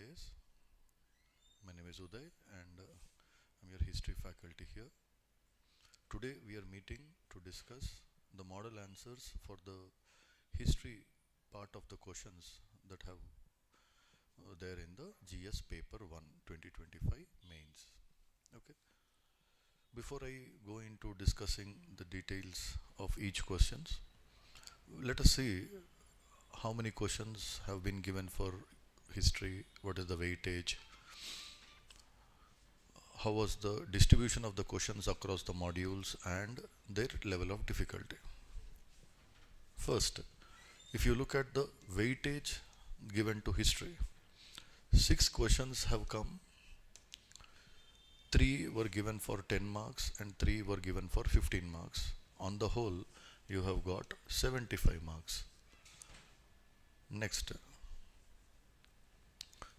IAS. My name is Uday and I'm your history faculty here. Today we are meeting to discuss the model answers for the history part of the questions that have there in the GS paper 1 2025 mains. Okay. Before I go into discussing the details of each questions, let us see how many questions have been given for history, what is the weightage, how was the distribution of the questions across the modules and their level of difficulty. First, if you look at the weightage given to history, 6 questions have come, 3 were given for 10 marks and 3 were given for 15 marks. On the whole, you have got 75 marks. Next,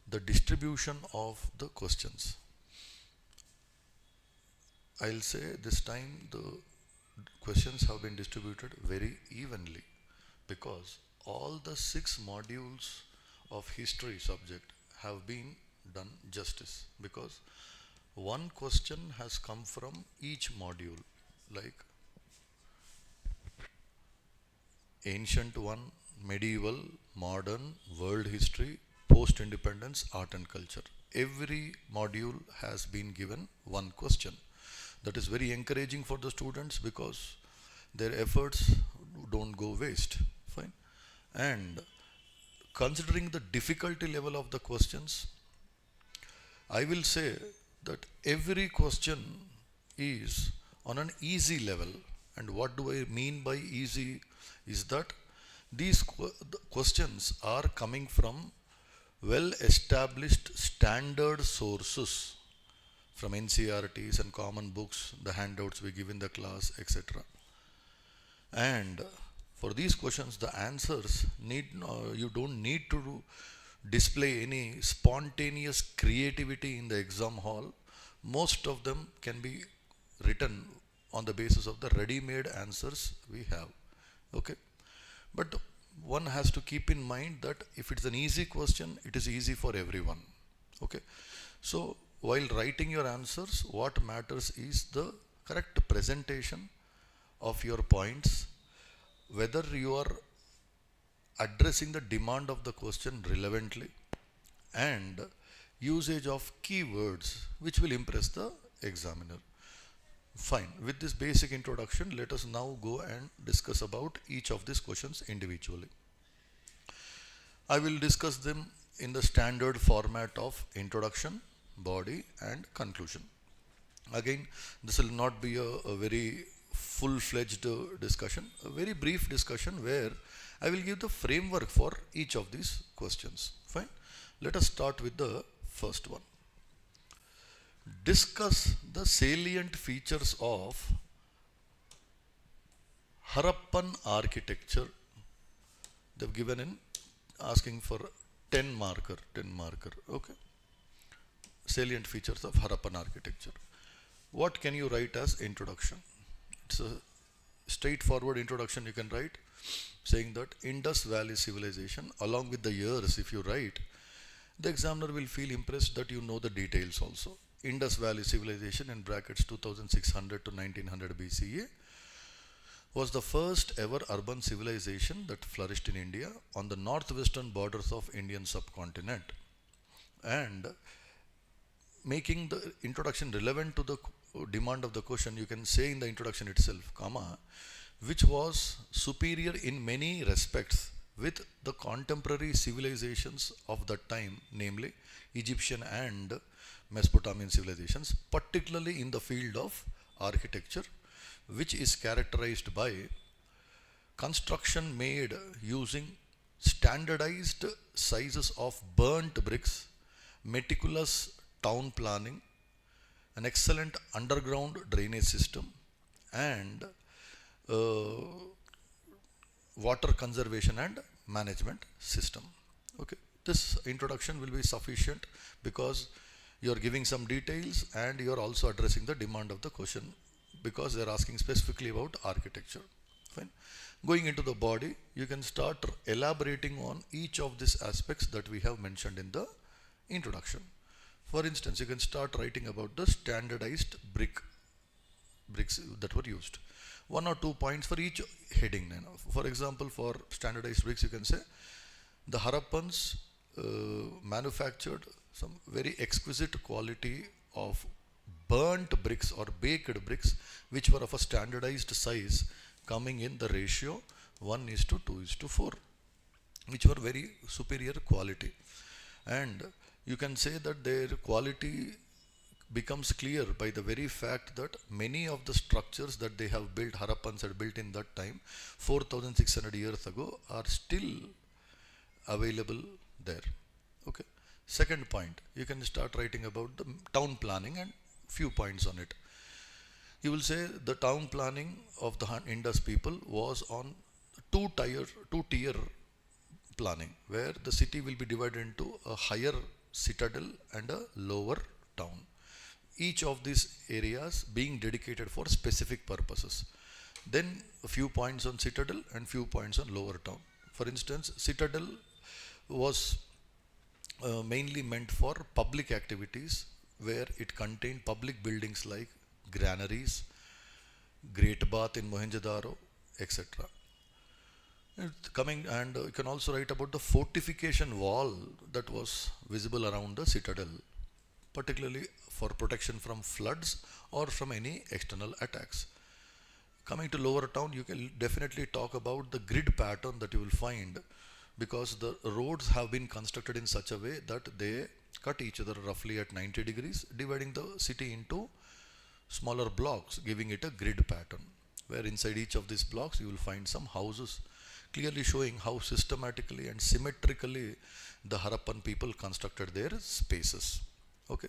the distribution of the questions. I'll say this time the questions have been distributed very evenly because all the 6 modules of history subject have been done justice, because one question has come from each module, like ancient one, medieval, modern, world history, post-independence, art and culture. Every module has been given one question. That is very encouraging for the students because their efforts don't go waste. Fine. And considering the difficulty level of the questions, I will say that every question is on an easy level. And what do I mean by easy is that these questions are coming from well established standard sources from NCERTs and common books, the handouts we give in the class, etc. And for these questions, the answers you don't need to display any spontaneous creativity in the exam hall. Most of them can be written on the basis of the ready-made answers we have. Okay, but one has to keep in mind that if it's an easy question, it is easy for everyone. Okay, so while writing your answers, what matters is the correct presentation of your points, whether you are addressing the demand of the question relevantly, and usage of keywords which will impress the examiner. Fine. With this basic introduction, let us now go and discuss about each of these questions individually. I will discuss them in the standard format of introduction, body and conclusion. Again, this will not be a very full-fledged discussion, a very brief discussion where I will give the framework for each of these questions. Fine. Let us start with the first one. Discuss the salient features of Harappan architecture. They've given in asking for 10 marker. Okay. Salient features of Harappan architecture. What can you write as introduction? It's a straightforward introduction you can write, saying that Indus Valley civilization, along with the years if you write, the examiner will feel impressed that you know the details also. Indus Valley civilization in brackets 2600 to 1900 BCE was the first ever urban civilization that flourished in India on the northwestern borders of Indian subcontinent. And making the introduction relevant to the demand of the question, you can say in the introduction itself, comma, which was superior in many respects with the contemporary civilizations of that time, namely Egyptian and Mesopotamian civilizations, particularly in the field of architecture, which is characterized by construction made using standardized sizes of burnt bricks, meticulous town planning, an excellent underground drainage system, and water conservation and management system. Okay, this introduction will be sufficient because you are giving some details and you are also addressing the demand of the question because they are asking specifically about architecture. Fine. Going into the body, you can start elaborating on each of these aspects that we have mentioned in the introduction. For instance, you can start writing about the standardized bricks that were used. One or two points for each heading. For example, for standardized bricks, you can say the Harappans manufactured some very exquisite quality of burnt bricks or baked bricks, which were of a standardized size, coming in the ratio 1:2:4, which were very superior quality. And you can say that their quality becomes clear by the very fact that many of the structures that they have built, Harappans had built in that time, 4,600 years ago, are still available there. Okay. Second point, you can start writing about the town planning and few points on it. You will say the town planning of the Indus people was on two-tier planning, where the city will be divided into a higher citadel and a lower town. Each of these areas being dedicated for specific purposes. Then a few points on citadel and few points on lower town. For instance, citadel was mainly meant for public activities, where it contained public buildings like granaries, Great Bath in Mohenjo-daro, etc. You can also write about the fortification wall that was visible around the citadel, particularly for protection from floods or from any external attacks. Coming to lower town, you can definitely talk about the grid pattern that you will find, because the roads have been constructed in such a way that they cut each other roughly at 90 degrees, dividing the city into smaller blocks, giving it a grid pattern, where inside each of these blocks you will find some houses, clearly showing how systematically and symmetrically the Harappan people constructed their spaces. Okay.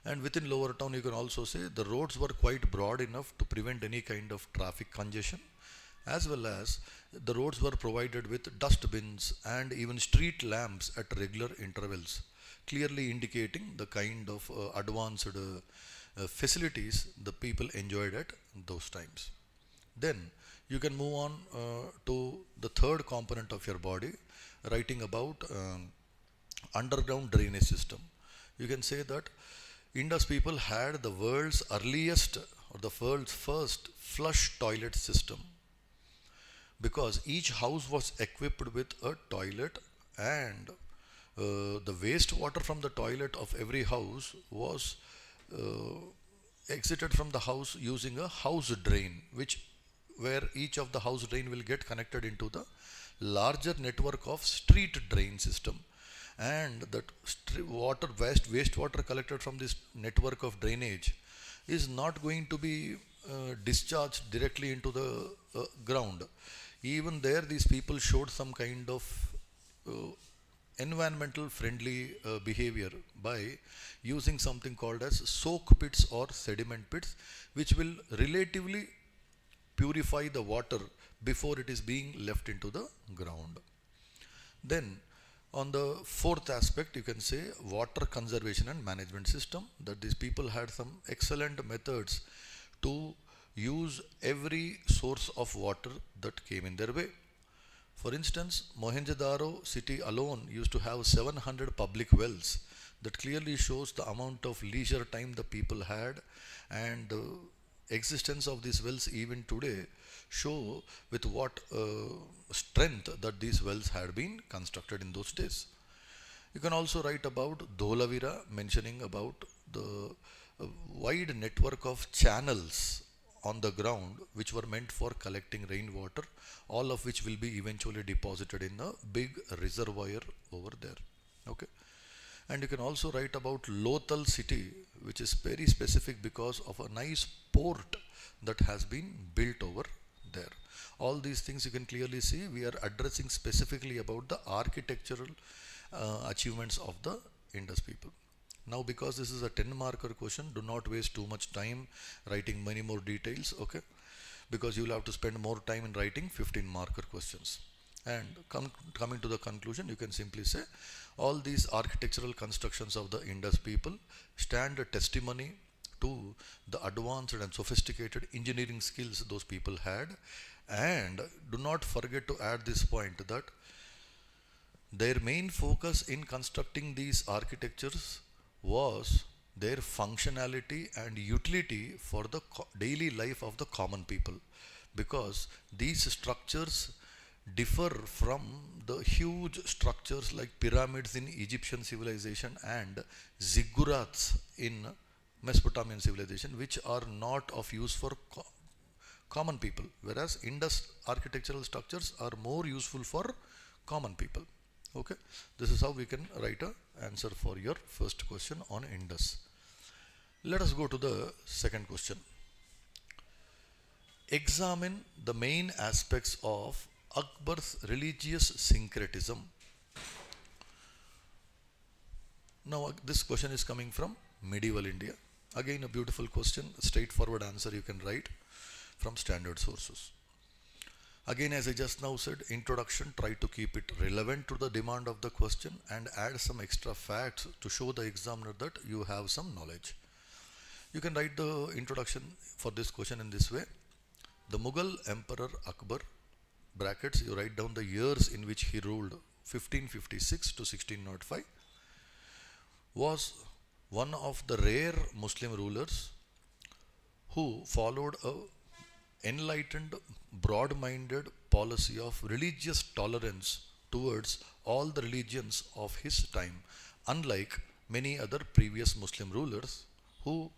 And within lower town, you can also say the roads were quite broad enough to prevent any kind of traffic congestion, as well as the roads were provided with dustbins and even street lamps at regular intervals, clearly indicating the kind of advanced facilities the people enjoyed at those times. Then you can move on to the third component of your body, writing about underground drainage system. You can say that Indus people had the world's earliest or the world's first flush toilet system, because each house was equipped with a toilet, and the wastewater from the toilet of every house was exited from the house using a house drain, where each of the house drain will get connected into the larger network of street drain system. And that wastewater collected from this network of drainage is not going to be discharged directly into the ground. Even there, these people showed some kind of environmental friendly behavior by using something called as soak pits or sediment pits, which will relatively purify the water before it is being left into the ground. Then on the fourth aspect, you can say water conservation and management system, that these people had some excellent methods to use every source of water that came in their way. For instance, Mohenjo-daro city alone used to have 700 public wells. That clearly shows the amount of leisure time the people had, and the existence of these wells even today show with what strength that these wells had been constructed in those days. You can also write about Dholavira, mentioning about the wide network of channels on the ground which were meant for collecting rainwater, all of which will be eventually deposited in a big reservoir over there. Okay. And you can also write about Lothal city, which is very specific because of a nice port that has been built over there. All these things you can clearly see we are addressing specifically about the architectural achievements of the Indus people. Now, because this is a 10 marker question, do not waste too much time writing many more details, okay? Because you will have to spend more time in writing 15 marker questions. And coming to the conclusion, you can simply say all these architectural constructions of the Indus people stand a testimony to the advanced and sophisticated engineering skills those people had. And do not forget to add this point that Their main focus in constructing these architectures was their functionality and utility for the daily life of the common people, because these structures differ from the huge structures like pyramids in Egyptian civilization and ziggurats in Mesopotamian civilization, which are not of use for common people, whereas Indus architectural structures are more useful for common people. Okay, this is how we can write a answer for your first question on Indus. Let us go to the second question. Examine the main aspects of Akbar's religious syncretism. Now, this question is coming from medieval India. Again, a beautiful question, a straightforward answer you can write from standard sources. Again, as I just now said, introduction, try to keep it relevant to the demand of the question and add some extra facts to show the examiner that you have some knowledge. You can write the introduction for this question in this way. The Mughal Emperor Akbar, brackets, you write down the years in which he ruled, 1556 to 1605, was one of the rare Muslim rulers who followed a enlightened, broad-minded policy of religious tolerance towards all the religions of his time, unlike many other previous Muslim rulers who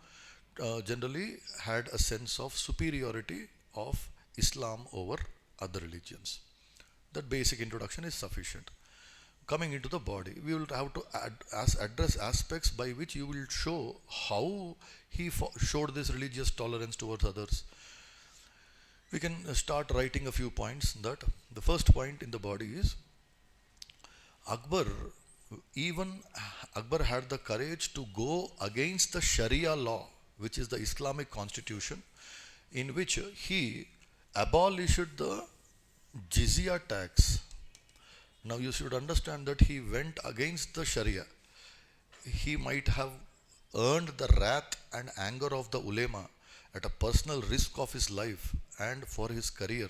generally had a sense of superiority of Islam over other religions. That basic introduction is sufficient. Coming into the body, we will have to address aspects by which you will show how he showed this religious tolerance towards others. We can start writing a few points. That the first point in the body is Akbar had the courage to go against the Sharia law, which is the Islamic constitution, in which he abolished the jizya tax. Now you should understand that he went against the Sharia. He might have earned the wrath and anger of the ulema at a personal risk of his life and for his career,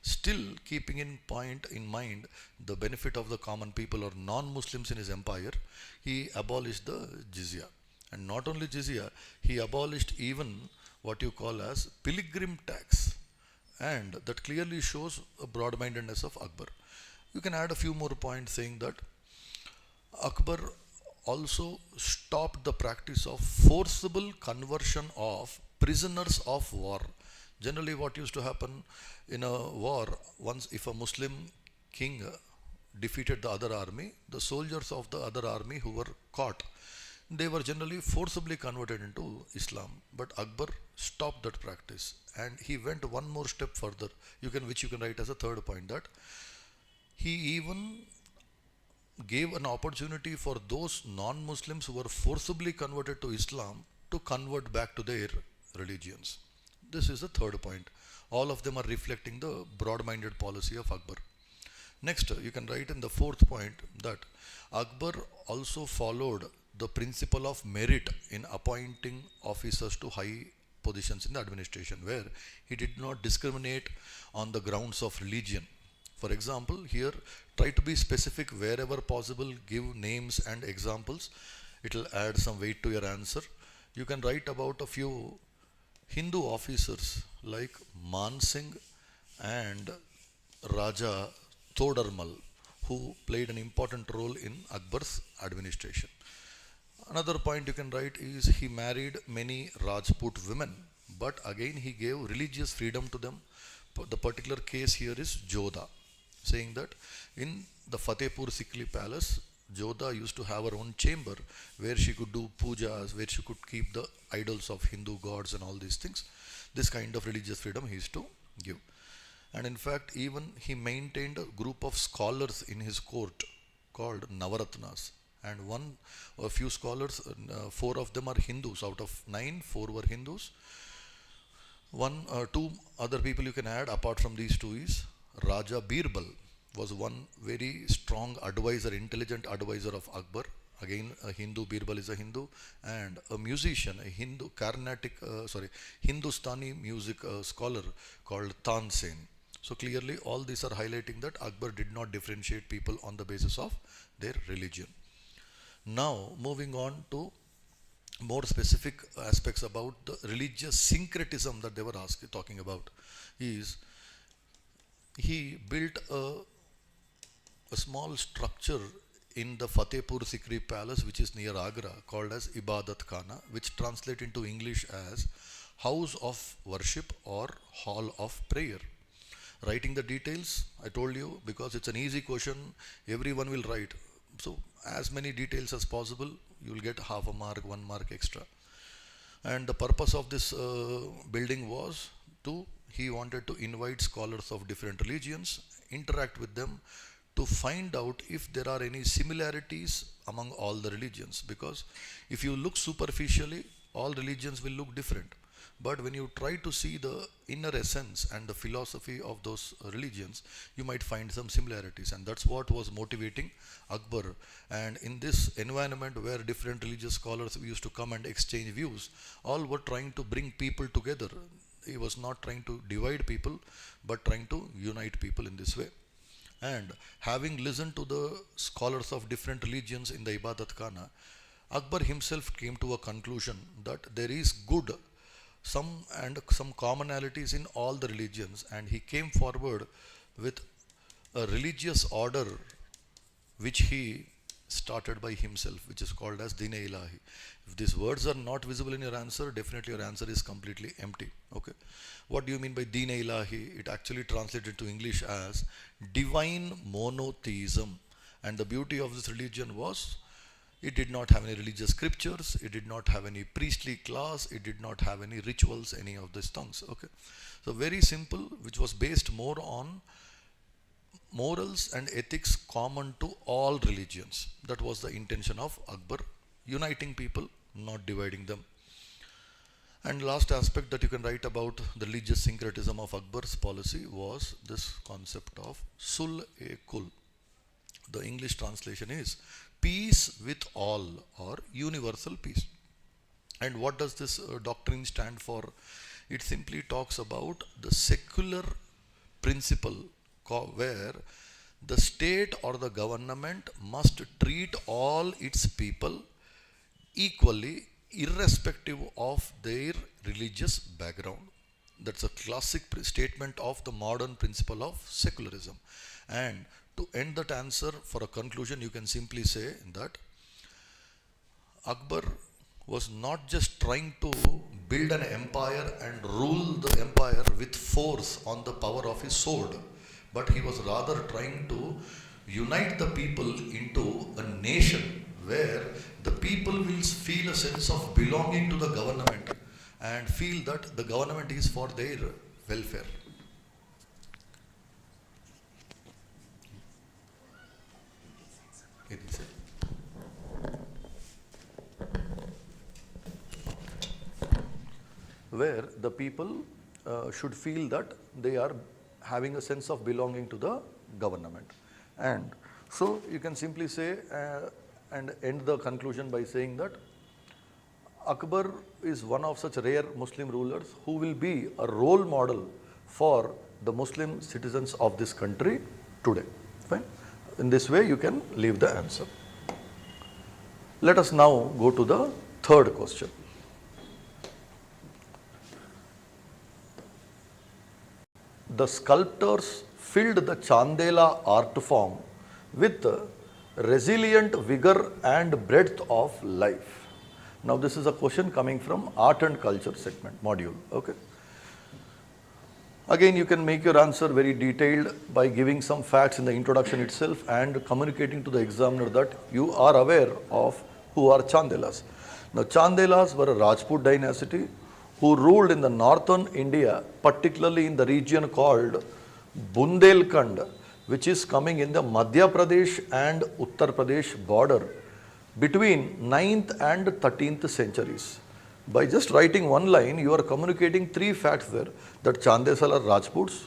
still keeping in mind the benefit of the common people or non-Muslims in his empire. He abolished the jizya. And not only jizya, he abolished even what you call as pilgrim tax. And that clearly shows a broad-mindedness of Akbar. You can add a few more points saying that Akbar also stopped the practice of forcible conversion of prisoners of war. Generally, what used to happen in a war, once if a Muslim king defeated the other army, the soldiers of the other army who were caught, they were generally forcibly converted into Islam. But Akbar stopped that practice, and he went one more step further, which you can write as a third point, that he even gave an opportunity for those non-Muslims who were forcibly converted to Islam to convert back to their religions. This is the third point. All of them are reflecting the broad-minded policy of Akbar. Next, you can write in the fourth point that Akbar also followed the principle of merit in appointing officers to high positions in the administration, where he did not discriminate on the grounds of religion. For example, here try to be specific wherever possible, give names and examples. It will add some weight to your answer. You can write about a few Hindu officers like Man Singh and Raja Todarmal, who played an important role in Akbar's administration. Another point you can write is he married many Rajput women, but again he gave religious freedom to them. The particular case here is Jodha, saying that in the Fatehpur Sikri palace, Jodha used to have her own chamber where she could do pujas, where she could keep the idols of Hindu gods and all these things. This kind of religious freedom he used to give. And in fact, even he maintained a group of scholars in his court called Navaratnas. And a few scholars, 4 of them are Hindus. Out of 9, 4 were Hindus. Two other people you can add apart from these 2 is Raja Birbal was one very strong advisor, intelligent advisor of Akbar. Again, a Hindu, Birbal is a Hindu, and a musician, a Hindustani music scholar called Tansen. So clearly all these are highlighting that Akbar did not differentiate people on the basis of their religion. Now moving on to more specific aspects about the religious syncretism that they were talking about is he built a small structure in the Fatehpur Sikri Palace, which is near Agra, called as Ibadat Khana, which translates into English as house of worship or hall of prayer. Writing the details, I told you, because it's an easy question, everyone will write. So as many details as possible, you will get half a mark, 1 mark extra. And the purpose of this building was he wanted to invite scholars of different religions, interact with them to find out if there are any similarities among all the religions. Because if you look superficially, all religions will look different. But when you try to see the inner essence and the philosophy of those religions, you might find some similarities. And that's what was motivating Akbar. And in this environment where different religious scholars used to come and exchange views, all were trying to bring people together. He was not trying to divide people, but trying to unite people in this way. And having listened to the scholars of different religions in the Ibadat Khana, Akbar himself came to a conclusion that there is some commonalities in all the religions, and he came forward with a religious order which he started by himself, which is called as Din-e-Ilahi. If these words are not visible in your answer, definitely your answer is completely empty. Okay. What do you mean by Din-e-Ilahi? It actually translated to English as divine monotheism. And the beauty of this religion was it did not have any religious scriptures, it did not have any priestly class, it did not have any rituals, any of these things. Okay. So very simple, which was based more on morals and ethics common to all religions. That was the intention of Akbar, uniting people, not dividing them. And last aspect that you can write about the religious syncretism of Akbar's policy was this concept of Sul-e-Kul. The English translation is peace with all, or universal peace. And what does this doctrine stand for? It simply talks about the secular principle where the state or the government must treat all its people equally, irrespective of their religious background. That's a classic statement of the modern principle of secularism. And to end that answer for a conclusion, you can simply say that Akbar was not just trying to build an empire and rule the empire with force on the power of his sword, but he was rather trying to unite the people into a nation where the people will feel a sense of belonging to the government and feel that the government is for their welfare. Where the people should feel that they are having a sense of belonging to the government. And so you can simply say and end the conclusion by saying that Akbar is one of such rare Muslim rulers who will be a role model for the Muslim citizens of this country today. Fine. In this way you can leave the answer. Let us now go to the third question. The sculptors filled the Chandela art form with resilient vigor and breadth of life. Now this is a question coming from art and culture segment module. Okay. Again, you can make your answer very detailed by giving some facts in the introduction itself and communicating to the examiner that you are aware of who are Chandelas. Now Chandelas were a Rajput dynasty who ruled in the northern India, particularly in the region called Bundelkhand, which is coming in the Madhya Pradesh and Uttar Pradesh border between 9th and 13th centuries. By just writing one line, you are communicating three facts there, that Chandelas are Rajputs,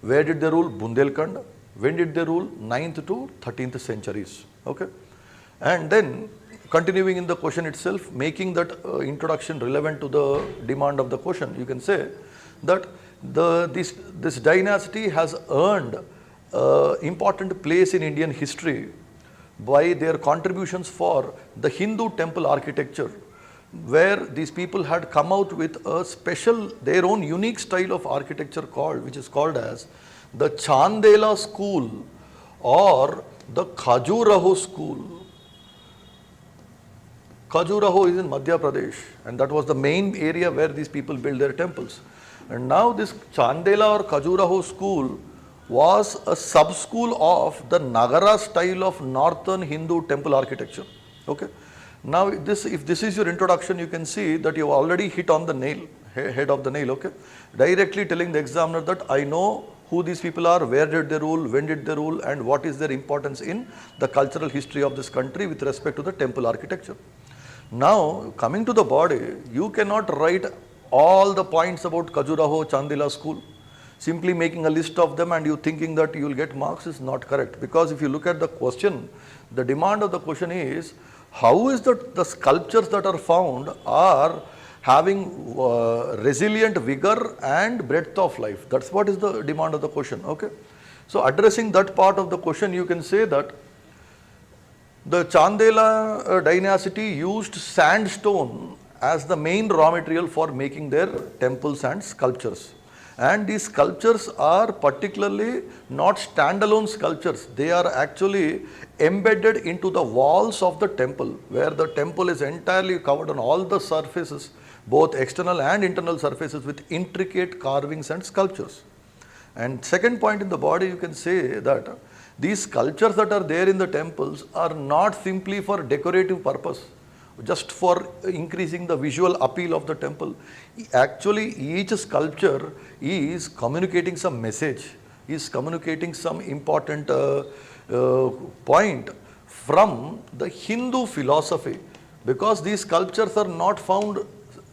where did they rule? Bundelkhand, when did they rule? 9th to 13th centuries. Okay. And then continuing in the question itself, making that introduction relevant to the demand of the question, you can say that this dynasty has earned important place in Indian history by their contributions for the Hindu temple architecture, where these people had come out with a special, their own unique style of architecture which is called as the Chandela school or the Khajuraho school. Khajuraho is in Madhya Pradesh, and that was the main area where these people built their temples. And now this Chandela or Khajuraho school was a sub-school of the Nagara style of northern Hindu temple architecture. Okay. Now if this is your introduction, you can see that you have already hit on the nail, head of the nail, okay. Directly telling the examiner that I know who these people are, where did they rule, when did they rule, and what is their importance in the cultural history of this country with respect to the temple architecture. Now coming to the body, you cannot write all the points about Khajuraho Chandela school. Simply making a list of them and you thinking that you will get marks is not correct, because if you look at the question, the demand of the question is, how is the sculptures that are found are having resilient vigor and breadth of life. That's what is the demand of the question. Okay. So addressing that part of the question, you can say that the Chandela dynasty used sandstone as the main raw material for making their temples and sculptures. And these sculptures are particularly not standalone sculptures. They are actually embedded into the walls of the temple, where the temple is entirely covered on all the surfaces, both external and internal surfaces, with intricate carvings and sculptures. And second point in the body, you can say that these sculptures that are there in the temples are not simply for decorative purpose, just for increasing the visual appeal of the temple. Actually, each sculpture is communicating some message, is communicating some important point from the Hindu philosophy, because these sculptures are not found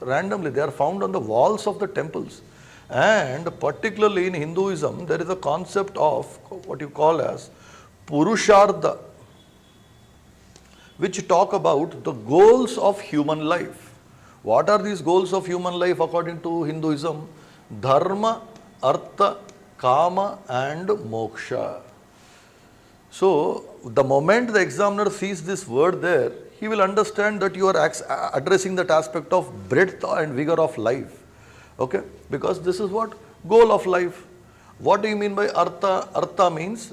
randomly, they are found on the walls of the temples. And particularly in Hinduism, there is a concept of what you call as Purushartha, which talk about the goals of human life. What are these goals of human life according to Hinduism? Dharma, Artha, Kama and Moksha. So the moment the examiner sees this word there, he will understand that you are addressing that aspect of breadth and vigor of life. Okay, because this is what? Goal of life. What do you mean by Artha? Artha means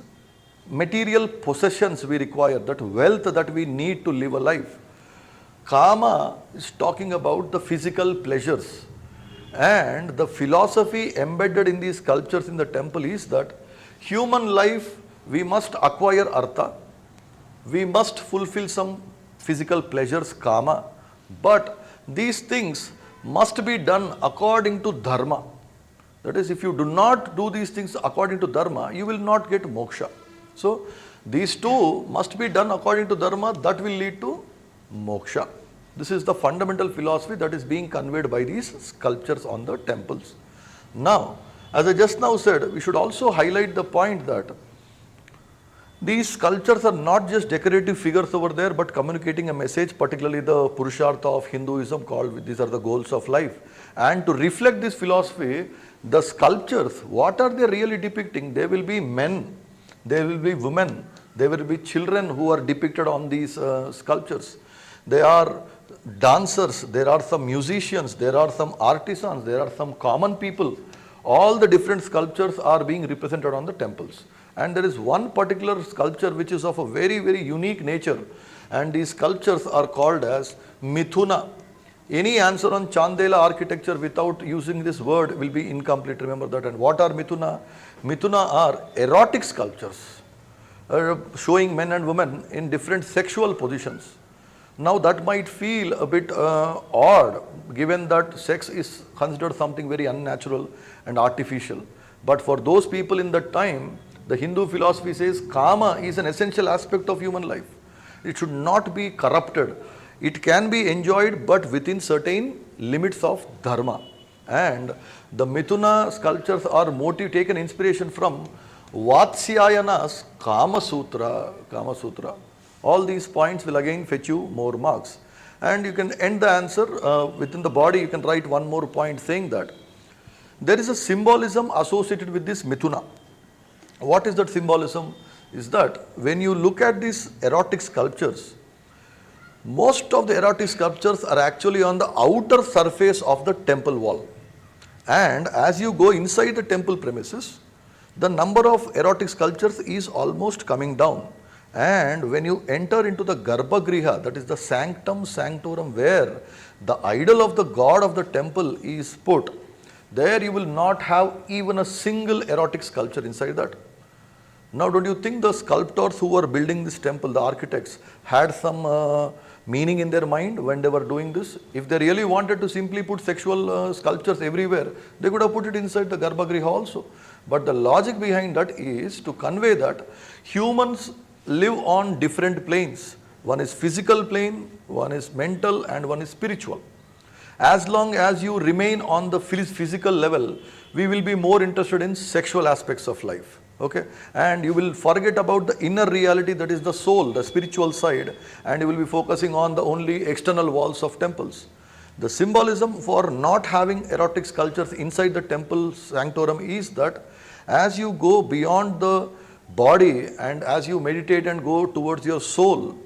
material possessions we require, that wealth that we need to live a life. Kama is talking about the physical pleasures. And the philosophy embedded in these sculptures in the temple is that human life, we must acquire Artha, we must fulfill some physical pleasures, Kama, but these things must be done according to Dharma. That is, if you do not do these things according to Dharma, you will not get Moksha. So these two must be done according to Dharma, that will lead to Moksha. This is the fundamental philosophy that is being conveyed by these sculptures on the temples. Now, as I just now said, we should also highlight the point that these sculptures are not just decorative figures over there, but communicating a message, particularly the Purushartha of Hinduism, called these are the goals of life. And to reflect this philosophy, the sculptures, what are they really depicting? There will be men, there will be women, there will be children who are depicted on these sculptures. There are dancers, there are some musicians, there are some artisans, there are some common people. All the different sculptures are being represented on the temples. And there is one particular sculpture which is of a very, very unique nature, and these sculptures are called as Mithuna. Any answer on Chandela architecture without using this word will be incomplete, remember that. And what are Mithuna? Mithuna are erotic sculptures showing men and women in different sexual positions. Now that might feel a bit odd, given that sex is considered something very unnatural and artificial. But for those people in that time, the Hindu philosophy says Kama is an essential aspect of human life. It should not be corrupted. It can be enjoyed, but within certain limits of Dharma. And the Mithuna sculptures are taken inspiration from Vatsyayana's Kama Sutra. All these points will again fetch you more marks. And you can end the answer within the body, you can write one more point saying that there is a symbolism associated with this Mithuna. What is that symbolism? Is that when you look at these erotic sculptures, most of the erotic sculptures are actually on the outer surface of the temple wall. And as you go inside the temple premises, the number of erotic sculptures is almost coming down. And when you enter into the Garbhagriha, that is the sanctum sanctorum where the idol of the god of the temple is put, there you will not have even a single erotic sculpture inside that. Now, don't you think the sculptors who were building this temple, the architects, had some meaning in their mind when they were doing this? If they really wanted to simply put sexual sculptures everywhere, they could have put it inside the Garbhagriha also. But the logic behind that is to convey that humans live on different planes. One is physical plane, one is mental, and one is spiritual. As long as you remain on the physical level, we will be more interested in sexual aspects of life. Okay, and you will forget about the inner reality, that is the soul, the spiritual side, and you will be focusing on the only external walls of temples. The symbolism for not having erotic sculptures inside the temple sanctorum is that as you go beyond the body and as you meditate and go towards your soul,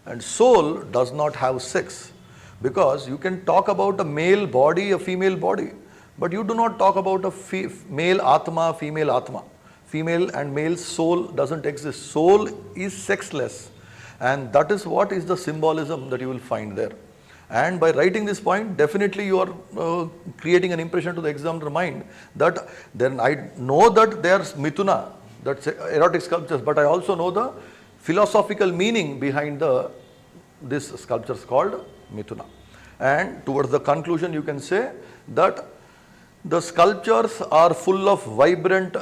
and soul does not have sex, because you can talk about a male body, a female body, but you do not talk about a male atma, female atma. Female and male soul doesn't exist. Soul is sexless, and that is what is the symbolism that you will find there. And by writing this point, definitely you are creating an impression to the examiner mind that then I know that there's Mithuna, that's erotic sculptures, but I also know the philosophical meaning behind this sculptures called Mithuna. And towards the conclusion, you can say that the sculptures are full of vibrant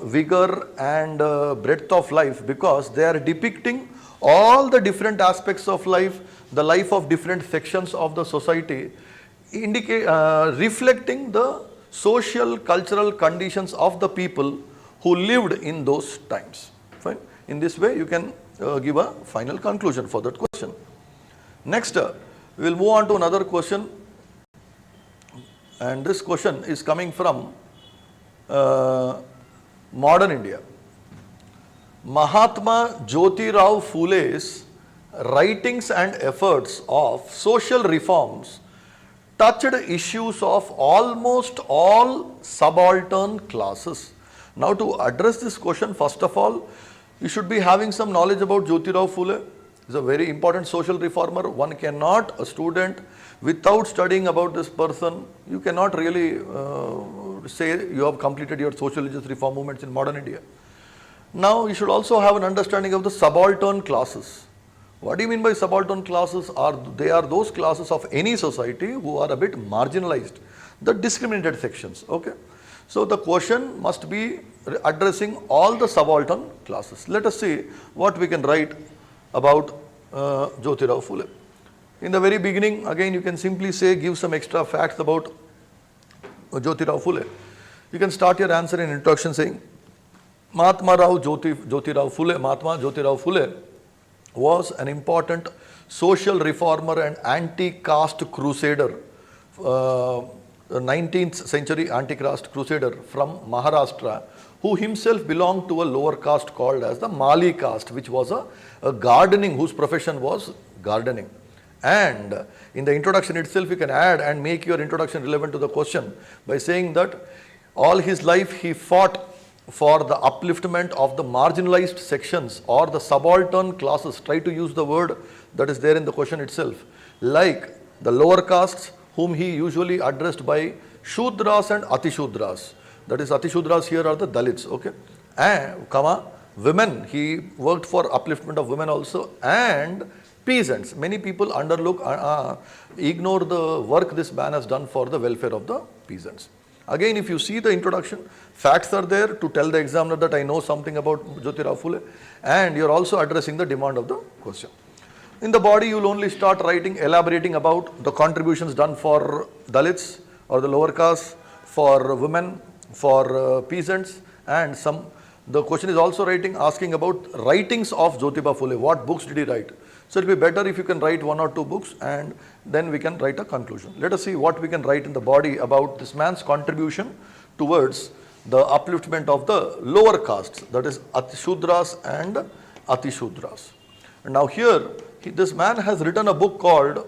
vigor and breadth of life, because they are depicting all the different aspects of life, the life of different sections of the society, reflecting the social, cultural conditions of the people who lived in those times. Fine. In this way, you can give a final conclusion for that question. Next, we will move on to another question. And this question is coming from modern India. Mahatma Jotirao Phule's writings and efforts of social reforms touched issues of almost all subaltern classes. Now, to address this question, first of all, you should be having some knowledge about Jotirao Phule. He is a very important social reformer. One cannot, a student, without studying about this person, you cannot really say you have completed your social religious reform movements in modern India. Now, you should also have an understanding of the subaltern classes. What do you mean by subaltern classes? They are those classes of any society who are a bit marginalized, the discriminated sections. Okay. So, the question must be addressing all the subaltern classes. Let us see what we can write about Jotirao Phule. In the very beginning, again you can simply say, give some extra facts about Jotirao Phule. You can start your answer in introduction saying, Mahatma Jotirao Phule was an important social reformer and anti-caste crusader, 19th century anti-caste crusader from Maharashtra, who himself belonged to a lower caste called as the Mali caste, which was a gardening, whose profession was gardening. And in the introduction itself, you can add and make your introduction relevant to the question by saying that all his life he fought for the upliftment of the marginalized sections or the subaltern classes. Try to use the word that is there in the question itself, like the lower castes, whom he usually addressed by Shudras and Atishudras. That is, Atishudras here are the Dalits, okay? And, women, he worked for upliftment of women also, and peasants. Many people ignore the work this man has done for the welfare of the peasants. Again, if you see the introduction, facts are there to tell the examiner that I know something about Jotirao Phule, and you are also addressing the demand of the question. In the body, you will only start writing, elaborating about the contributions done for Dalits or the lower caste, for women, for peasants, and the question is also asking about writings of Jotirao Phule. What books did he write? So it will be better if you can write 1 or 2 books and then we can write a conclusion. Let us see what we can write in the body about this man's contribution towards the upliftment of the lower castes, that is Shudras and Atishudras. And now here, this man has written a book called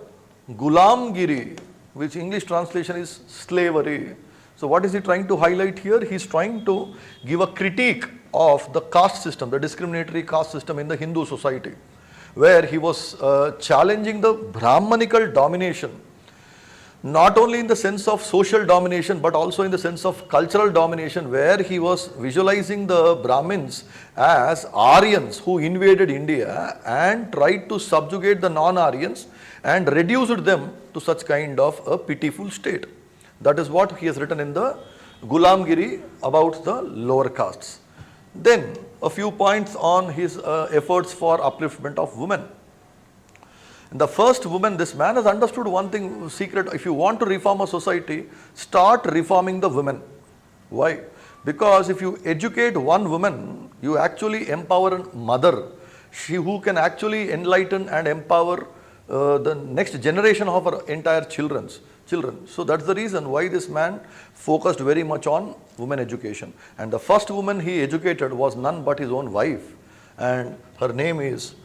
Gulamgiri, which English translation is slavery. So what is he trying to highlight here? He is trying to give a critique of the caste system, the discriminatory caste system in the Hindu society, where he was challenging the Brahmanical domination, not only in the sense of social domination but also in the sense of cultural domination, where he was visualizing the Brahmins as Aryans who invaded India and tried to subjugate the non-Aryans and reduced them to such kind of a pitiful state. That is what he has written in the Gulamgiri about the lower castes. Then a few points on his efforts for upliftment of women. The first woman, this man has understood one thing, secret: if you want to reform a society, start reforming the women. Why? Because if you educate one woman, you actually empower a mother, she who can actually enlighten and empower the next generation of her entire children. So that's the reason why this man focused very much on women education. And the first woman he educated was none but his own wife, and her name is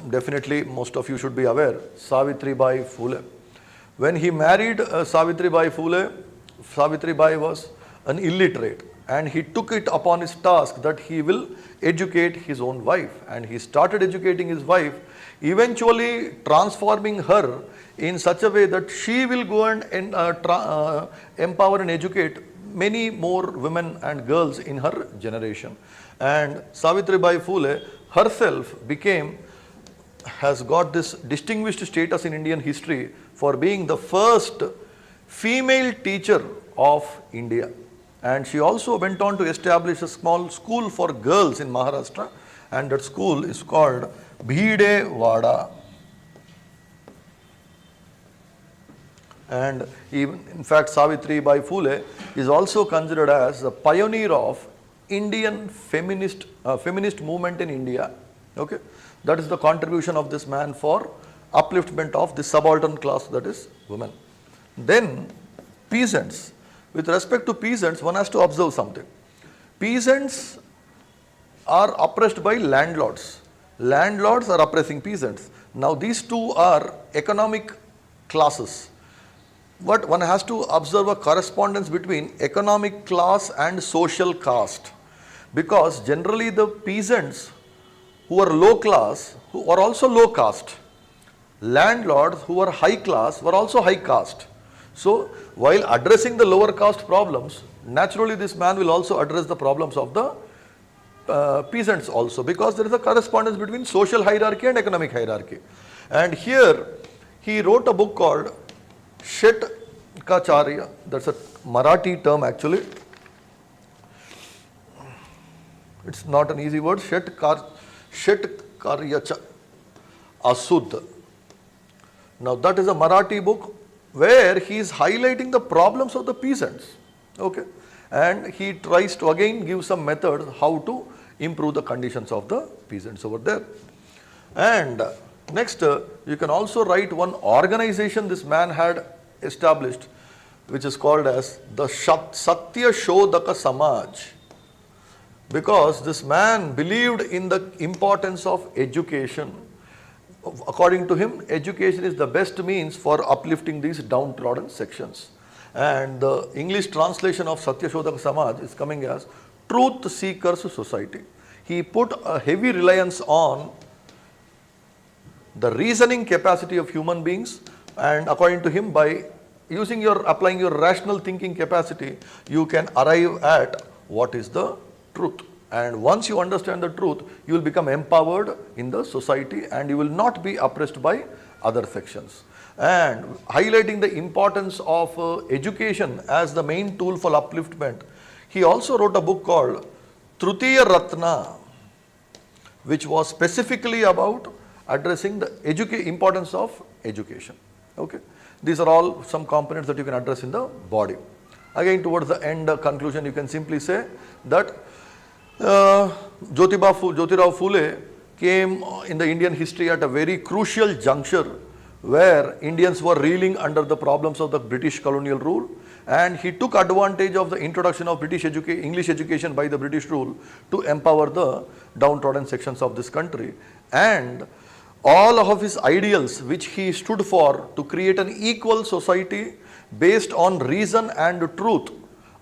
definitely most of you should be aware, Savitribai Phule. When he married Savitribai Phule, Savitribai was an illiterate and he took it upon his task that he will educate his own wife, and he started educating his wife, eventually transforming her in such a way that she will go and empower and educate many more women and girls in her generation. And Savitribai Phule herself has got this distinguished status in Indian history for being the first female teacher of India. And she also went on to establish a small school for girls in Maharashtra, and that school is called Bhide Wada. And even, in fact, Savitribai Phule is also considered as the pioneer of Indian feminist movement in India. Okay, that is the contribution of this man for upliftment of the subaltern class, that is women. Then peasants. With respect to peasants, one has to observe something. Peasants are oppressed by landlords. Landlords are oppressing peasants. Now these two are economic classes. But one has to observe a correspondence between economic class and social caste, because generally the peasants who are low class who are also low caste. Landlords who are high class were also high caste. So while addressing the lower caste problems, naturally this man will also address the problems of the peasants also, because there is a correspondence between social hierarchy and economic hierarchy. And here he wrote a book called Shetkacharya. That's a Marathi term actually. It's not an easy word. Shetkarya Asud. Now that is a Marathi book where he is highlighting the problems of the peasants. Okay, and he tries to again give some methods how to improve the conditions of the peasants over there. And next, you can also write one organization this man had established, which is called as the Satya Shodhaka Samaj, because this man believed in the importance of education. According to him, education is the best means for uplifting these downtrodden sections. And the English translation of Satya Shodhaka Samaj is coming as Truth Seekers Society. He put a heavy reliance on the reasoning capacity of human beings, and according to him, by applying your rational thinking capacity, you can arrive at what is the truth. And once you understand the truth, you will become empowered in the society and you will not be oppressed by other sections. And highlighting the importance of education as the main tool for upliftment, he also wrote a book called Trutiya Ratna, which was specifically about addressing the importance of education. Okay, these are all some components that you can address in the body. Again, towards the end conclusion, you can simply say that Jotirao Phule came in the Indian history at a very crucial juncture where Indians were reeling under the problems of the British colonial rule, and he took advantage of the introduction of English education by the British rule to empower the downtrodden sections of this country. And all of his ideals which he stood for to create an equal society based on reason and truth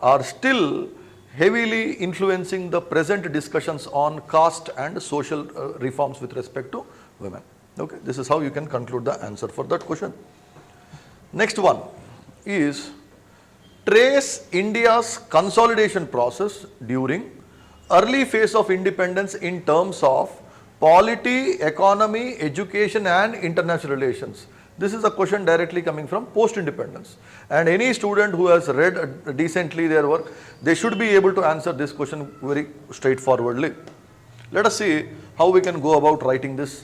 are still heavily influencing the present discussions on caste and social reforms with respect to women. Okay, this is how you can conclude the answer for that question. Next one is trace India's consolidation process during early phase of independence in terms of polity, economy, education and international relations. This is a question directly coming from post-independence, and any student who has read decently their work, they should be able to answer this question very straightforwardly. Let us see how we can go about writing this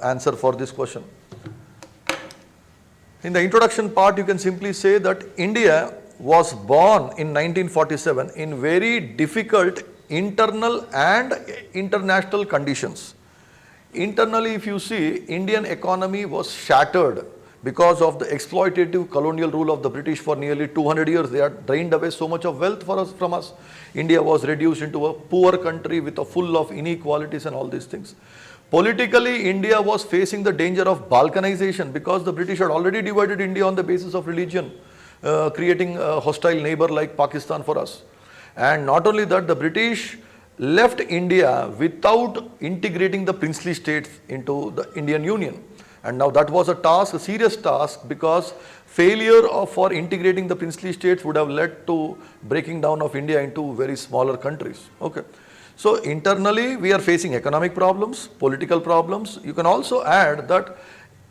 answer for this question. In the introduction part, you can simply say that India was born in 1947 in very difficult internal and international conditions. Internally, if you see, Indian economy was shattered because of the exploitative colonial rule of the British for nearly 200 years. They had drained away so much of wealth from us. India was reduced into a poor country with a full of inequalities and all these things. Politically, India was facing the danger of balkanization because the British had already divided India on the basis of religion, creating a hostile neighbor like Pakistan for us. And not only that, the British left India without integrating the princely states into the Indian Union. And now that was a task, a serious task, because failure for integrating the princely states would have led to breaking down of India into very smaller countries. Okay. So internally we are facing economic problems, political problems. You can also add that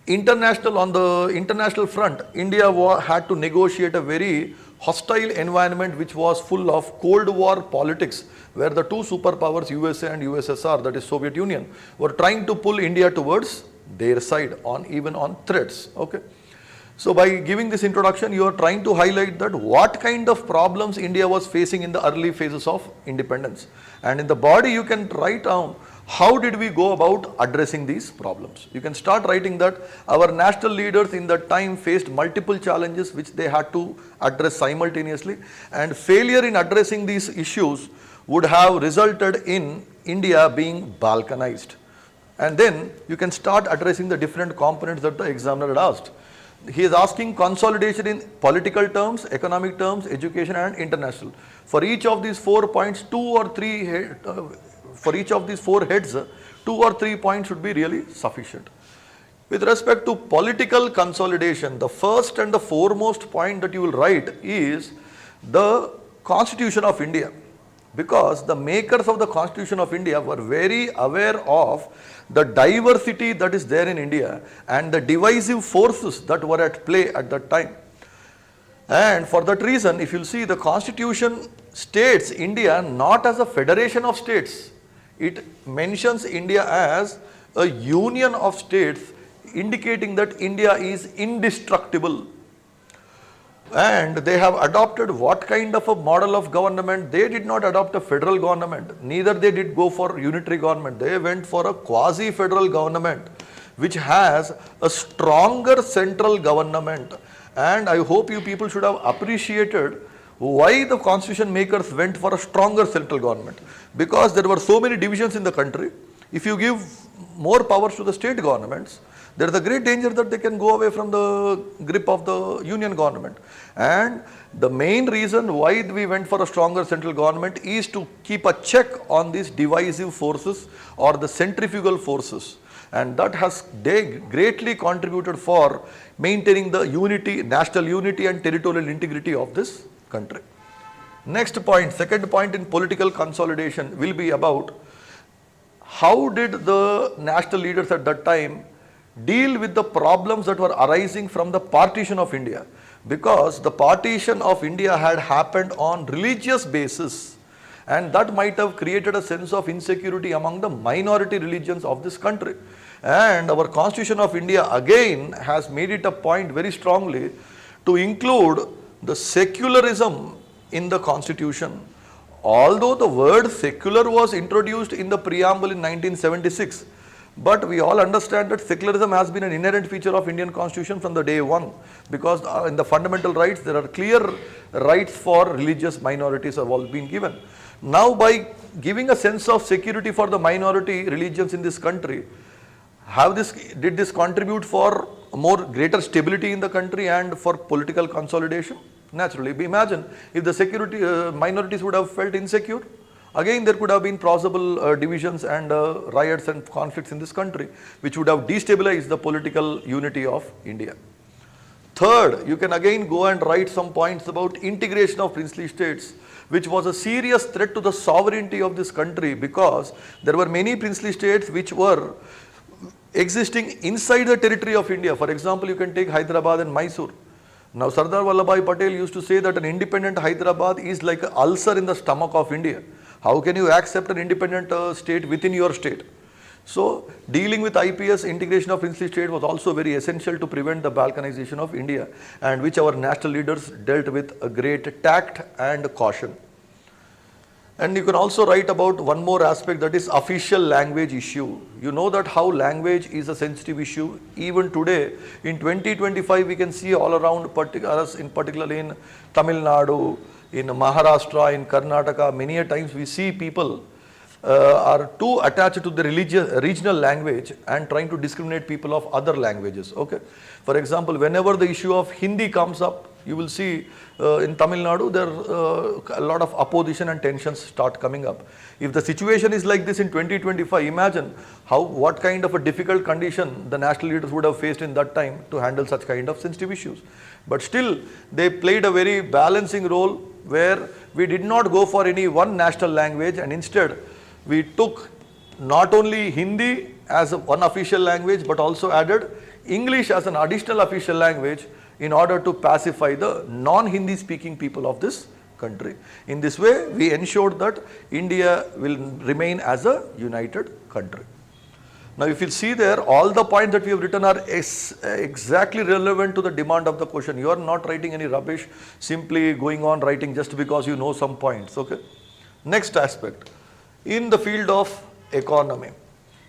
on the international front, India had to negotiate a very hostile environment which was full of Cold War politics, where the two superpowers, USA and USSR, that is Soviet Union, were trying to pull India towards their side even on threats. Okay. So by giving this introduction, you are trying to highlight that what kind of problems India was facing in the early phases of independence. And in the body, you can write down how did we go about addressing these problems. You can start writing that our national leaders in that time faced multiple challenges which they had to address simultaneously, and failure in addressing these issues would have resulted in India being balkanized. And then you can start addressing the different components that the examiner had asked. He is asking consolidation in political terms, economic terms, education and international. For each of these 4 points, for each of these 4 heads, 2 or 3 points should be really sufficient. With respect to political consolidation, the first and the foremost point that you will write is the Constitution of India, because the makers of the Constitution of India were very aware of the diversity that is there in India and the divisive forces that were at play at that time. And for that reason, if you see, the Constitution states India not as a federation of states. It mentions India as a union of states, indicating that India is indestructible. And they have adopted what kind of a model of government? They did not adopt a federal government, neither they did go for unitary government. They went for a quasi-federal government which has a stronger central government. And I hope you people should have appreciated why the constitution makers went for a stronger central government, because there were so many divisions in the country. If you give more powers to the state governments, there is a great danger that they can go away from the grip of the union government. And the main reason why we went for a stronger central government is to keep a check on these divisive forces or the centrifugal forces. And that has greatly contributed for maintaining the unity, national unity and territorial integrity of this country. Next point, second point in political consolidation will be about how did the national leaders at that time deal with the problems that were arising from the partition of India, because the partition of India had happened on religious basis, and that might have created a sense of insecurity among the minority religions of this country. And our Constitution of India again has made it a point very strongly to include the secularism in the Constitution. Although the word secular was introduced in the preamble in 1976, But we all understand that secularism has been an inherent feature of Indian constitution from the day one, because in the fundamental rights there are clear rights for religious minorities have all been given. Now by giving a sense of security for the minority religions in this country, did this contribute for more greater stability in the country and for political consolidation? Naturally. Imagine if the security minorities would have felt insecure, again there could have been plausible divisions and riots and conflicts in this country, which would have destabilized the political unity of India. Third, you can again go and write some points about integration of princely states, which was a serious threat to the sovereignty of this country, because there were many princely states which were existing inside the territory of India. For example, you can take Hyderabad and Mysore. Now Sardar Vallabhbhai Patel used to say that an independent Hyderabad is like an ulcer in the stomach of India. How can you accept an independent state within your state? So dealing with IPS, integration of princely state, was also very essential to prevent the balkanization of India, and which our national leaders dealt with a great tact and caution. And you can also write about one more aspect, that is official language issue. You know that how language is a sensitive issue. Even today, in 2025, we can see all around, particularly in Tamil Nadu, in Maharashtra, in Karnataka, many a times we see people are too attached to the regional language and trying to discriminate people of other languages. Okay. For example, whenever the issue of Hindi comes up, you will see in Tamil Nadu there a lot of opposition and tensions start coming up. If the situation is like this in 2025, imagine what kind of a difficult condition the national leaders would have faced in that time to handle such kind of sensitive issues. But still, they played a very balancing role, where we did not go for any one national language, and instead we took not only Hindi as one official language, but also added English as an additional official language in order to pacify the non-Hindi speaking people of this country. In this way, we ensured that India will remain as a united country. Now, if you see there, all the points that we have written are exactly relevant to the demand of the question. You are not writing any rubbish, simply going on writing just because you know some points. Okay. Next aspect, in the field of economy.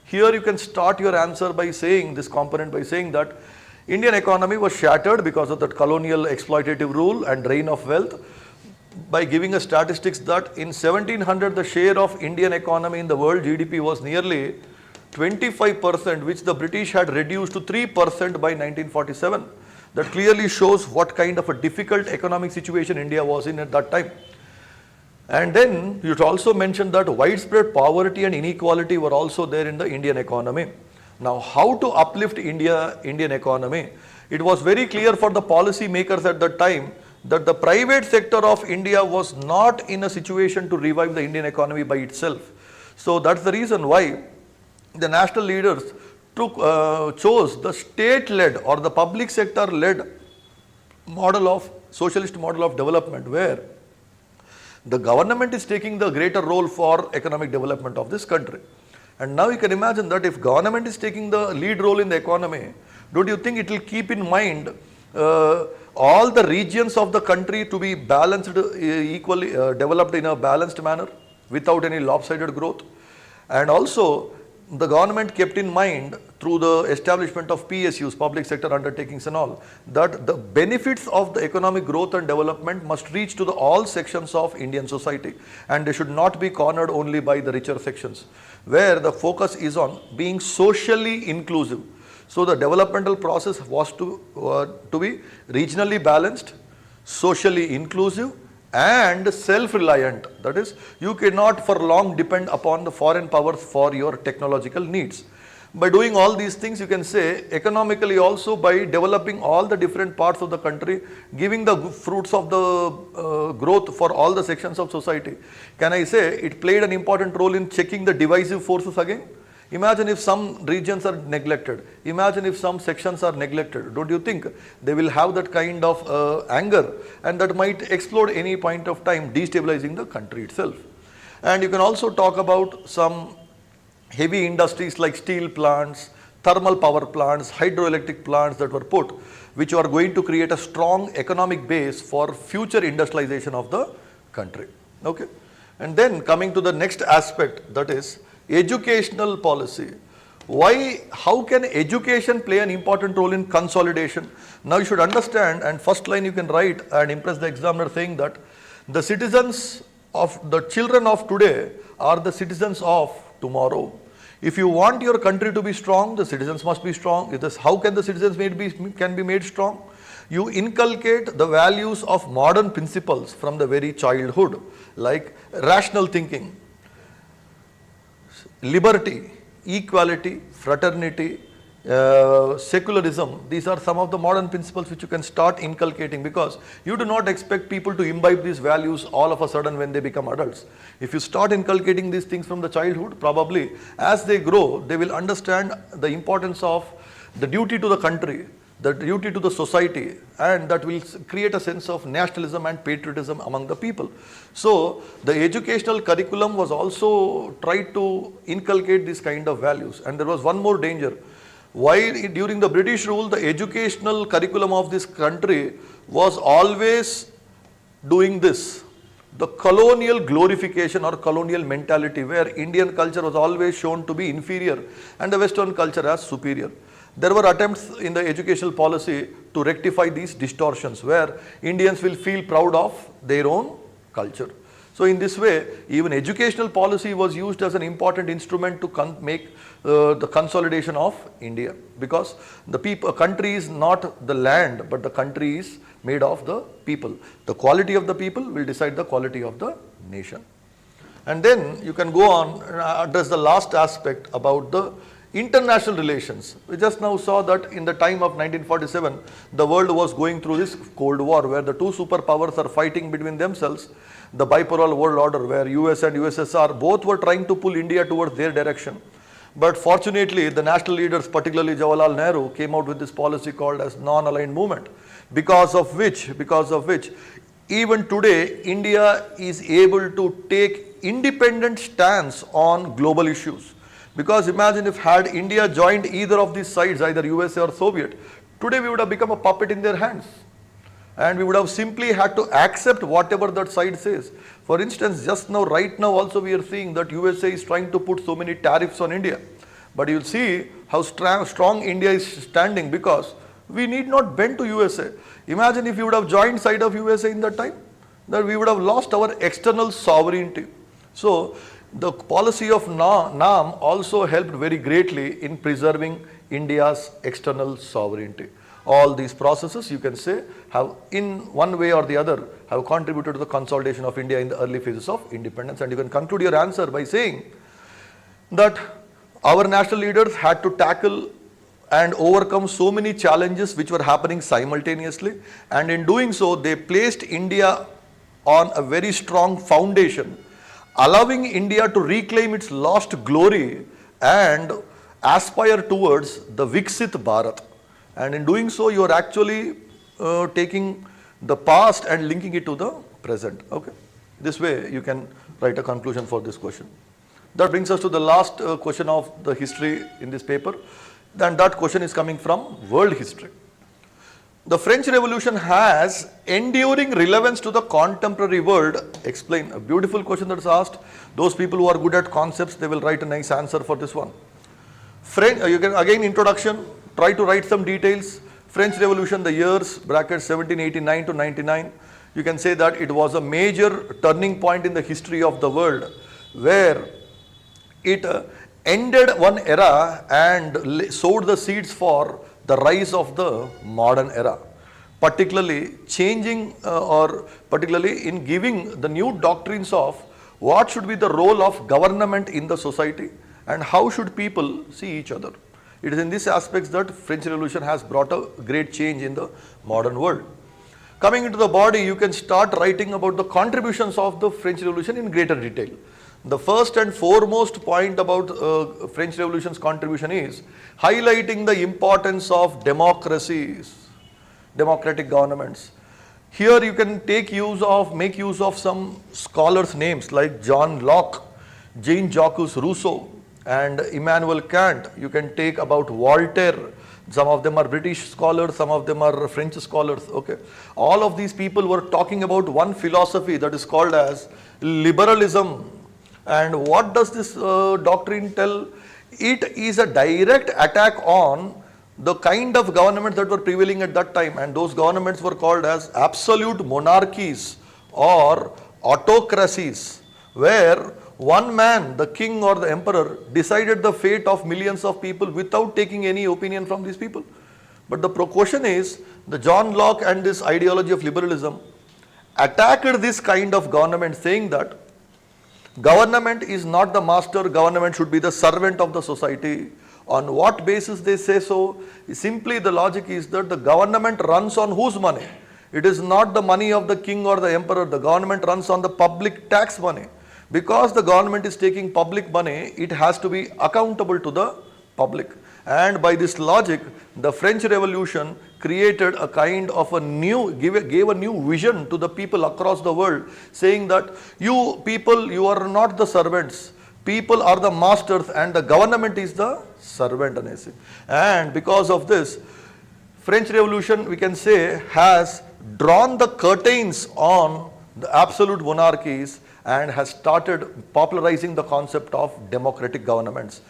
Here you can start your answer by saying, this component by saying that Indian economy was shattered because of that colonial exploitative rule and drain of wealth, by giving a statistics that in 1700 the share of Indian economy in the world GDP was nearly 25%, which the British had reduced to 3% by 1947. That clearly shows what kind of a difficult economic situation India was in at that time. And then you also mentioned that widespread poverty and inequality were also there in the Indian economy. Now, how to uplift Indian economy? It was very clear for the policy makers at that time that the private sector of India was not in a situation to revive the Indian economy by itself. So that's the reason why the national leaders chose the state-led or the public sector-led socialist model of development, where the government is taking the greater role for economic development of this country. And now you can imagine that if government is taking the lead role in the economy, don't you think it will keep in mind all the regions of the country to be balanced, equally developed in a balanced manner without any lopsided growth? And also, the government kept in mind through the establishment of PSUs, public sector undertakings and all, that the benefits of the economic growth and development must reach to all sections of Indian society, and they should not be cornered only by the richer sections, where the focus is on being socially inclusive. So the developmental process was to be regionally balanced, socially inclusive, and self-reliant. That is, you cannot for long depend upon the foreign powers for your technological needs. By doing all these things, you can say economically also, by developing all the different parts of the country, giving the fruits of the growth for all the sections of society. Can I say it played an important role in checking the divisive forces again? Imagine if some regions are neglected. Imagine if some sections are neglected. Don't you think they will have that kind of anger, and that might explode any point of time, destabilizing the country itself? And you can also talk about some heavy industries like steel plants, thermal power plants, hydroelectric plants that were put, which are going to create a strong economic base for future industrialization of the country. Okay. And then coming to the next aspect, that is educational policy. How can education play an important role in consolidation? Now you should understand, and first line you can write and impress the examiner saying that the children of today are the citizens of tomorrow. If you want your country to be strong, the citizens must be strong. How can the citizens can be made strong? You inculcate the values of modern principles from the very childhood, like rational thinking, liberty, equality, fraternity, secularism. These are some of the modern principles which you can start inculcating, because you do not expect people to imbibe these values all of a sudden when they become adults. If you start inculcating these things from the childhood, probably as they grow, they will understand the importance of the duty to the country, the duty to the society, and that will create a sense of nationalism and patriotism among the people. So the educational curriculum was also tried to inculcate this kind of values. And there was one more danger. While during the British rule, the educational curriculum of this country was always doing this, the colonial glorification or colonial mentality, where Indian culture was always shown to be inferior and the Western culture as superior. There were attempts in the educational policy to rectify these distortions, where Indians will feel proud of their own culture. So in this way, even educational policy was used as an important instrument to make the consolidation of India, because the country is not the land, but the country is made of the people. The quality of the people will decide the quality of the nation. And then you can go on and address the last aspect about the international relations. We just now saw that in the time of 1947, the world was going through this Cold War, where the two superpowers are fighting between themselves, the bipolar world order, where US and USSR both were trying to pull India towards their direction. But fortunately, the national leaders, particularly Jawaharlal Nehru, came out with this policy called as non-aligned movement, because of which even today India is able to take independent stance on global issues. Because imagine if had India joined either of these sides, either USA or Soviet, today we would have become a puppet in their hands. And we would have simply had to accept whatever that side says. For instance, just now, right now also we are seeing that USA is trying to put so many tariffs on India. But you'll see how strong India is standing, because we need not bend to USA. Imagine if you would have joined side of USA in that time, that we would have lost our external sovereignty. So the policy of NAM also helped very greatly in preserving India's external sovereignty. All these processes, you can say, have in one way or the other have contributed to the consolidation of India in the early phases of independence. And you can conclude your answer by saying that our national leaders had to tackle and overcome so many challenges which were happening simultaneously, and in doing so they placed India on a very strong foundation, allowing India to reclaim its lost glory and aspire towards the Viksit Bharat. And in doing so, you are actually taking the past and linking it to the present. Okay. This way you can write a conclusion for this question. That brings us to the last question of the history in this paper. And that question is coming from world history. The French Revolution has enduring relevance to the contemporary world. Explain. A beautiful question that is asked. Those people who are good at concepts, they will write a nice answer for this one. You can again introduction, try to write some details. French Revolution, the years, brackets 1789 to 99. You can say that it was a major turning point in the history of the world, where it ended one era and sowed the seeds for the rise of the modern era, particularly changing or particularly in giving the new doctrines of what should be the role of government in the society and how should people see each other. It is in these aspects that French Revolution has brought a great change in the modern world. Coming into the body, you can start writing about the contributions of the French Revolution in greater detail. The first and foremost point about French Revolution's contribution is highlighting the importance of democracies, democratic governments. Here you can make use of some scholars' names like John Locke, Jean-Jacques Rousseau, and Immanuel Kant. You can take about Voltaire. Some of them are British scholars, some of them are French scholars. Okay, all of these people were talking about one philosophy that is called as liberalism. And what does this doctrine tell? it is a direct attack on the kind of governments that were prevailing at that time, and those governments were called as absolute monarchies or autocracies, where one man, the king or the emperor, decided the fate of millions of people without taking any opinion from these people. But the question is, the John Locke and this ideology of liberalism attacked this kind of government, saying that government is not the master, government should be the servant of the society. On what basis they say so? Simply the logic is that the government runs on whose money? It is not the money of the king or the emperor. The government runs on the public tax money. Because the government is taking public money, it has to be accountable to the public. And by this logic, the French Revolution created a kind of a new, gave a new vision to the people across the world, saying that you people, you are not the servants. People are the masters and the government is the servant. And because of this, French Revolution, we can say, has drawn the curtains on the absolute monarchies and has started popularizing the concept of democratic governments.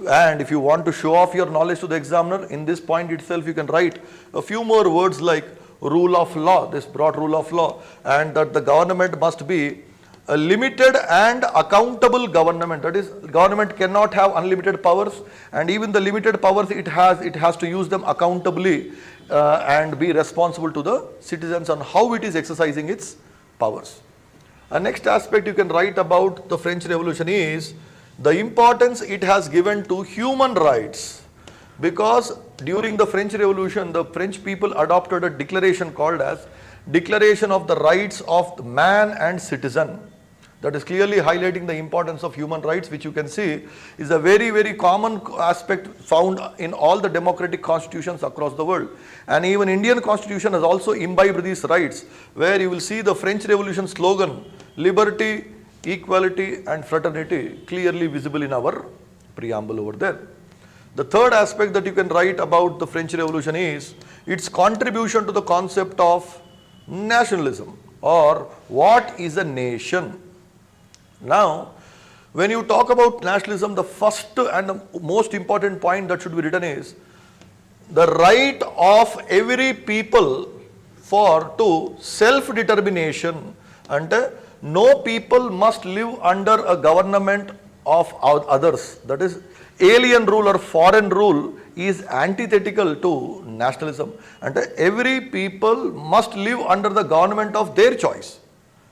And if you want to show off your knowledge to the examiner, in this point itself you can write a few more words like rule of law, this broad rule of law, and that the government must be a limited and accountable government. That is, government cannot have unlimited powers, and even the limited powers it has to use them accountably and be responsible to the citizens on how it is exercising its powers. A next aspect you can write about the French Revolution is the importance it has given to human rights, because during the French Revolution the French people adopted a declaration called as Declaration of the Rights of Man and Citizen. That is clearly highlighting the importance of human rights, which you can see is a very, very common aspect found in all the democratic constitutions across the world. And even Indian constitution has also imbibed these rights, where you will see the French Revolution slogan, liberty, equality and fraternity, clearly visible in our preamble over there. The third aspect that you can write about the French Revolution is its contribution to the concept of nationalism, or what is a nation. Now, when you talk about nationalism, the first and the most important point that should be written is the right of every people to self-determination, and no people must live under a government of others. That is, alien rule or foreign rule is antithetical to nationalism, and every people must live under the government of their choice.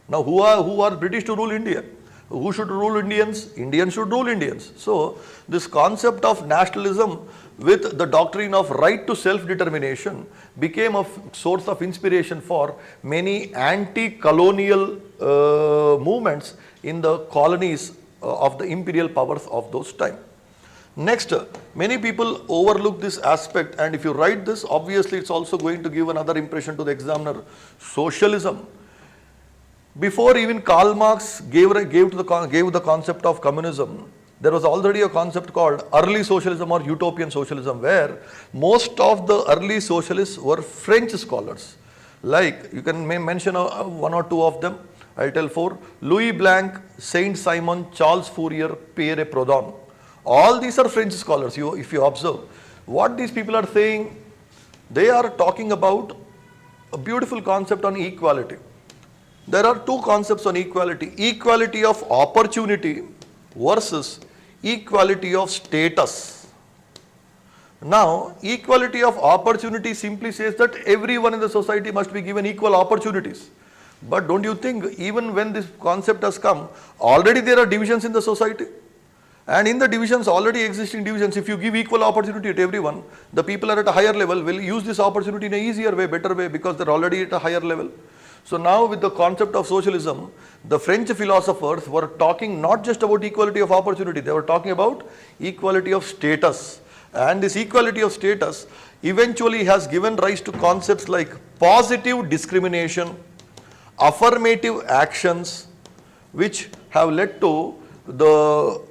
Now, who are British to rule India? Who should rule Indians? Indians should rule Indians. So, this concept of nationalism with the doctrine of right to self-determination became a source of inspiration for many anti-colonial movements in the colonies of the imperial powers of those times. Next, many people overlook this aspect, and if you write this, obviously it's also going to give another impression to the examiner. Socialism. Before even Karl Marx gave the concept of communism, there was already a concept called early socialism or utopian socialism, where most of the early socialists were French scholars. Like, you can mention one or two of them. I'll tell four: Louis Blanc, Saint-Simon, Charles Fourier, Pierre Proudhon. All these are French scholars. If you observe what these people are saying, they are talking about a beautiful concept on equality. There are two concepts on equality: equality of opportunity versus equality of status. Now, equality of opportunity simply says that everyone in the society must be given equal opportunities. But don't you think, even when this concept has come, already there are divisions in the society? And in the divisions, already existing divisions, if you give equal opportunity to everyone, the people are at a higher level will use this opportunity in an easier way, better way, because they're already at a higher level. So now with the concept of socialism, the French philosophers were talking not just about equality of opportunity, they were talking about equality of status. And this equality of status eventually has given rise to concepts like positive discrimination, affirmative actions, which have led to the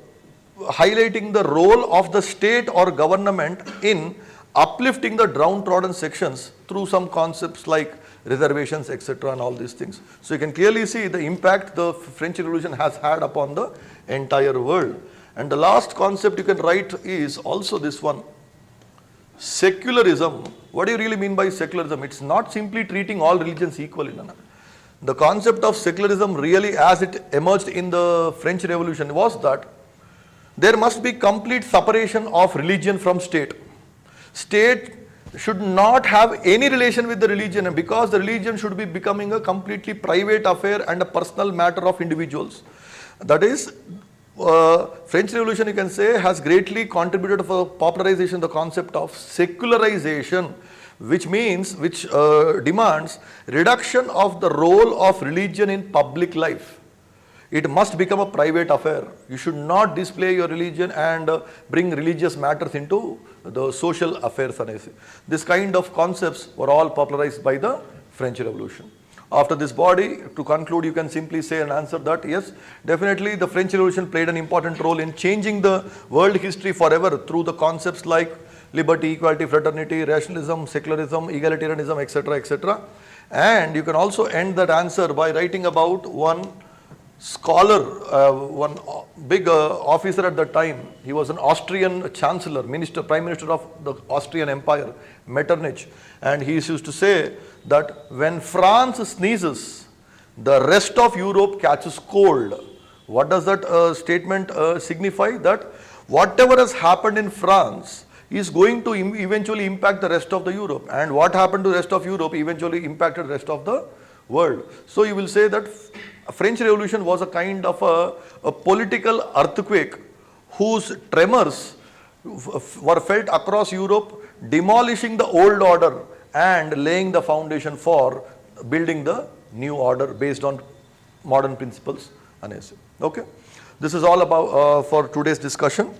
highlighting the role of the state or government in uplifting the downtrodden sections through some concepts like reservations, etc., and all these things. So you can clearly see the impact the French Revolution has had upon the entire world. And the last concept you can write is also this one, secularism. What do you really mean by secularism? It's not simply treating all religions equally. No, no. The concept of secularism really, as it emerged in the French Revolution, was that there must be complete separation of religion from state. State should not have any relation with the religion, and because the religion should be becoming a completely private affair and a personal matter of individuals. That is, French Revolution, you can say, has greatly contributed for popularization the concept of secularization, which demands reduction of the role of religion in public life. It must become a private affair. You should not display your religion and bring religious matters into the social affairs. This kind of concepts were all popularized by the French Revolution. After this body, to conclude, you can simply say and answer that yes, definitely the French Revolution played an important role in changing the world history forever through the concepts like liberty, equality, fraternity, rationalism, secularism, egalitarianism, etc., etc. And you can also end that answer by writing about one scholar, one big officer at the time. He was an Austrian chancellor, prime minister of the Austrian Empire, Metternich. And he used to say that when France sneezes, the rest of Europe catches cold. What does that statement signify? That whatever has happened in France is going to eventually impact the rest of the Europe. And what happened to the rest of Europe eventually impacted the rest of the world. So you will say that French Revolution was a kind of a political earthquake whose tremors were felt across Europe, demolishing the old order and laying the foundation for building the new order based on modern principles. Okay, this is all about for today's discussion.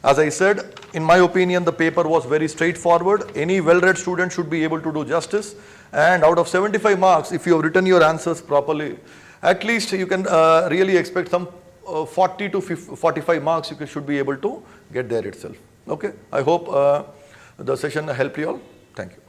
As I said, in my opinion, the paper was very straightforward. Any well-read student should be able to do justice. And out of 75 marks, if you have written your answers properly, at least you can really expect some 40 to 45 marks you should be able to get there itself. Okay, I hope the session helped you all. Thank you.